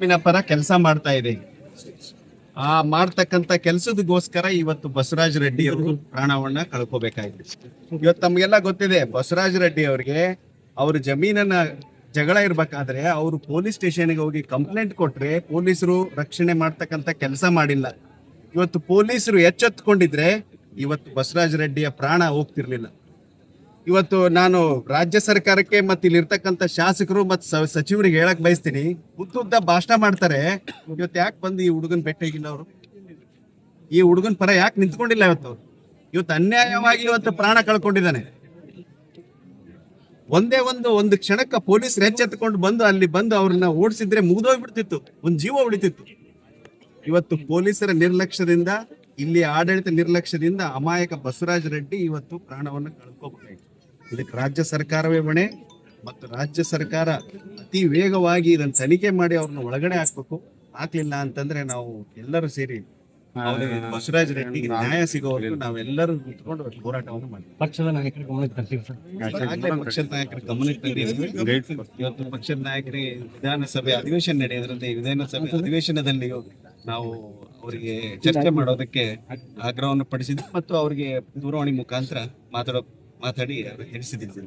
ತಪ್ಪಿನ ಪರ ಕೆಲಸ ಮಾಡ್ತಾ ಇದೆ. ಆ ಮಾಡ್ತಕ್ಕಂತ ಕೆಲಸದಗೋಸ್ಕರ ಇವತ್ತು ಬಸವರಾಜ ರೆಡ್ಡಿ ಅವರು ಪ್ರಾಣವನ್ನ ಕಳ್ಕೋಬೇಕಾಗಿದೆ. ಇವತ್ತು ತಮ್ಗೆಲ್ಲ ಗೊತ್ತಿದೆ, ಬಸವರಾಜ ರೆಡ್ಡಿ ಅವರಿಗೆ ಅವ್ರ ಜಮೀನನ್ನ ಜಗಳ ಇರ್ಬೇಕಾದ್ರೆ ಅವರು ಪೊಲೀಸ್ ಸ್ಟೇಷನ್ಗೆ ಹೋಗಿ ಕಂಪ್ಲೇಂಟ್ ಕೊಟ್ರೆ ಪೊಲೀಸರು ರಕ್ಷಣೆ ಮಾಡ್ತಕ್ಕಂತ ಕೆಲಸ ಮಾಡಿಲ್ಲ. ಇವತ್ತು ಪೊಲೀಸರು ಎಚ್ಚೆತ್ಕೊಂಡಿದ್ರೆ ಇವತ್ತು ಬಸವರಾಜ ರೆಡ್ಡಿಯ ಪ್ರಾಣ ಹೋಗ್ತಿರ್ಲಿಲ್ಲ. ಇವತ್ತು ನಾನು ರಾಜ್ಯ ಸರ್ಕಾರಕ್ಕೆ ಮತ್ತೆ ಇಲ್ಲಿರ್ತಕ್ಕಂಥ ಶಾಸಕರು ಮತ್ತು ಸಚಿವರಿಗೆ ಹೇಳಕ್ ಬಯಸ್ತೀನಿ, ಉದ್ದ ಭಾಷಣ ಮಾಡ್ತಾರೆ. ಇವತ್ತು ಯಾಕೆ ಬಂದು ಈ ಹುಡುಗನ್ ಭೇಟಿಯಾಗಿಲ್ಲ ಅವರು? ಈ ಹುಡುಗನ್ ಪರ ಯಾಕೆ ನಿಂತ್ಕೊಂಡಿಲ್ಲ ಇವತ್ತು? ಇವತ್ತು ಅನ್ಯಾಯವಾಗಿ ಇವತ್ತು ಪ್ರಾಣ ಕಳ್ಕೊಂಡಿದ್ದಾನೆ. ಒಂದೇ ಒಂದು ಕ್ಷಣಕ್ಕ ಪೊಲೀಸರು ಎಚ್ಚೆತ್ಕೊಂಡು ಬಂದು ಅಲ್ಲಿ ಬಂದು ಅವ್ರನ್ನ ಓಡಿಸಿದ್ರೆ ಮುಗಿದೋಗ್ಬಿಡ್ತಿತ್ತು, ಒಂದು ಜೀವ ಉಳಿತಿತ್ತು. ಇವತ್ತು ಪೊಲೀಸರ ನಿರ್ಲಕ್ಷ್ಯದಿಂದ, ಇಲ್ಲಿ ಆಡಳಿತ ನಿರ್ಲಕ್ಷ್ಯದಿಂದ ಅಮಾಯಕ ಬಸವರಾಜ ರೆಡ್ಡಿ ಇವತ್ತು ಪ್ರಾಣವನ್ನು ಕಳ್ಕೋಬೇಕಾಗಿದೆ. ಇದಕ್ಕೆ ರಾಜ್ಯ ಸರ್ಕಾರವೇ ಹೊಣೆ ಮತ್ತು ರಾಜ್ಯ ಸರ್ಕಾರ ಅತಿ ವೇಗವಾಗಿ ಇದನ್ನು ತನಿಖೆ ಮಾಡಿ ಅವ್ರನ್ನ ಒಳಗಡೆ ಹಾಕ್ಬೇಕು. ಹಾಕ್ಲಿಲ್ಲ ಅಂತಂದ್ರೆ ನಾವು ಎಲ್ಲರೂ ಸೇರಿ ಬಸವರಾಜ ರೆಡ್ಡಿಗೆ ನ್ಯಾಯ ಸಿಗೋವರೆಗೂ ನಾವೆಲ್ಲರೂ ನಿಂತ್ಕೊಂಡು ಹೋರಾಟವನ್ನು ಮಾಡ್ತೀವಿ. ಪಕ್ಷದ ನಾಯಕರ ಗಮನಕ್ಕೆ ತರ್ತೀವಿ ಸರ್. ಪಕ್ಷದ ನಾಯಕರ ಗಮನಕ್ಕೆ ತಂದಿದ್ದೀವಿ. ಇವತ್ತು ಪಕ್ಷದ ನಾಯಕರಿಗೆ ವಿಧಾನಸಭೆ ಅಧಿವೇಶನ ನಡೆಯೋದ್ರಿಂದ ಈ ವಿಧಾನಸಭೆ ಅಧಿವೇಶನದಲ್ಲಿ ನಾವು ಅವರಿಗೆ ಚರ್ಚೆ ಮಾಡೋದಕ್ಕೆ ಆಗ್ರಹವನ್ನು ಪಡಿಸಿದ್ವಿ ಮತ್ತು ಅವರಿಗೆ ದೂರವಾಣಿ ಮುಖಾಂತರ ಮಾತಾಡಿ ತಿಳಿಸಿದ್ದೀವಿ.